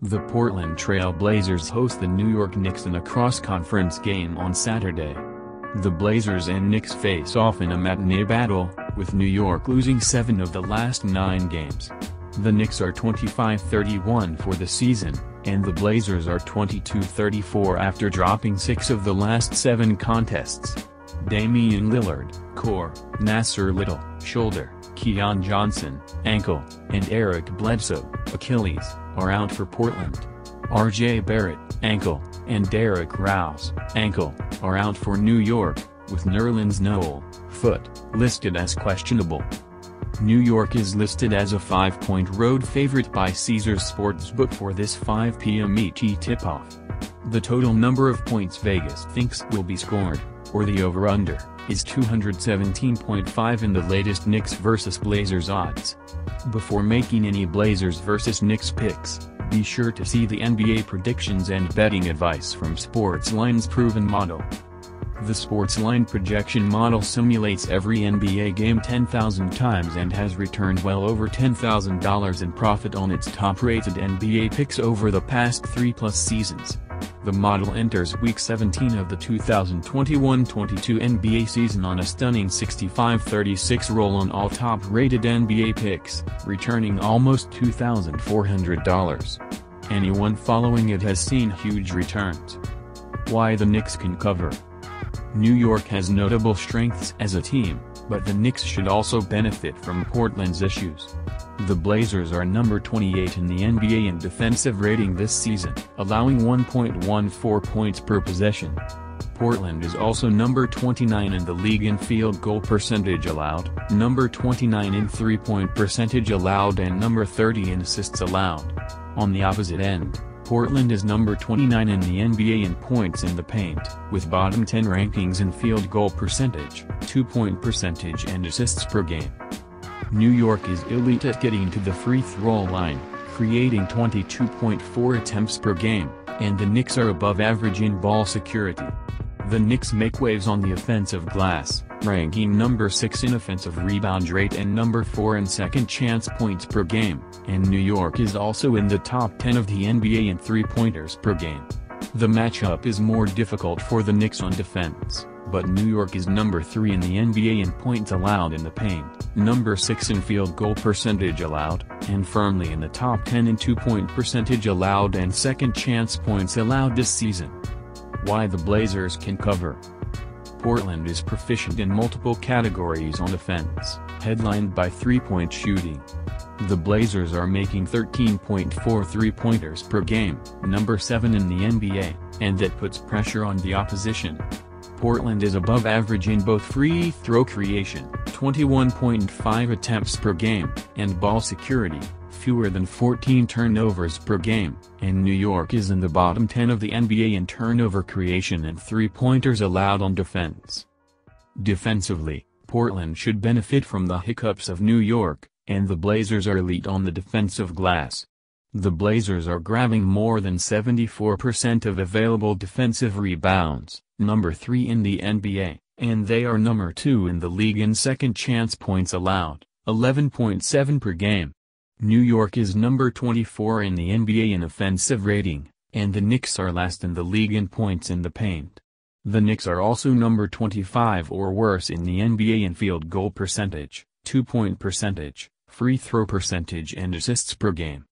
The Portland Trail Blazers host the New York Knicks in a cross-conference game on Saturday. The Blazers and Knicks face off in a matinee battle, with New York losing 7 of the last 9 games. The Knicks are 25-31 for the season, and the Blazers are 22-34 after dropping 6 of the last 7 contests. Damian Lillard, core, Nassir Little, shoulder, Keon Johnson, ankle, and Eric Bledsoe, Achilles, are out for Portland. R.J. Barrett, ankle, and Derrick Rose, ankle, are out for New York, with Nerlens Noel, foot, listed as questionable. New York is listed as a 5-point road favorite by Caesars Sportsbook for this 5 p.m. ET tip-off. The total number of points Vegas thinks will be scored, or the over-under, is 217.5 in the latest Knicks vs Blazers odds. Before making any Blazers vs Knicks picks, be sure to see the NBA predictions and betting advice from Sportsline's proven model. The Sportsline projection model simulates every NBA game 10,000 times and has returned well over $10,000 in profit on its top-rated NBA picks over the past 3+ seasons. The model enters Week 17 of the 2021-22 NBA season on a stunning 65-36 roll on all top-rated NBA picks, returning almost $2,400. Anyone following it has seen huge returns. Why the Knicks can cover. New York has notable strengths as a team, but the Knicks should also benefit from Portland's issues. The Blazers are number 28 in the NBA in defensive rating this season, allowing 1.14 points per possession. Portland is also number 29 in the league in field goal percentage allowed, number 29 in three-point percentage allowed, and number 30 in assists allowed. On the opposite end, Portland is number 29 in the NBA in points in the paint, with bottom 10 rankings in field goal percentage, 2-point percentage, and assists per game. New York is elite at getting to the free throw line, creating 22.4 attempts per game, and the Knicks are above average in ball security. The Knicks make waves on the offensive glass, ranking number 6 in offensive rebound rate and number 4 in second chance points per game, and New York is also in the top 10 of the NBA in three-pointers per game. The matchup is more difficult for the Knicks on defense, but New York is number 3 in the NBA in points allowed in the paint, number 6 in field goal percentage allowed, and firmly in the top 10 in two-point percentage allowed and second chance points allowed this season. Why the Blazers can cover. Portland is proficient in multiple categories on offense, headlined by three-point shooting. The Blazers are making 13.4 three-pointers per game, number 7 in the NBA, and that puts pressure on the opposition. Portland is above average in both free throw creation, 21.5 attempts per game, and ball security, fewer than 14 turnovers per game, and New York is in the bottom 10 of the NBA in turnover creation and three-pointers allowed on defense. Defensively, Portland should benefit from the hiccups of New York, and the Blazers are elite on the defensive glass. The Blazers are grabbing more than 74% of available defensive rebounds, number 3 in the NBA, and they are number 2 in the league in second chance points allowed, 11.7 per game. New York is number 24 in the NBA in offensive rating, and the Knicks are last in the league in points in the paint. The Knicks are also number 25 or worse in the NBA in field goal percentage, two-point percentage, free throw percentage, and assists per game.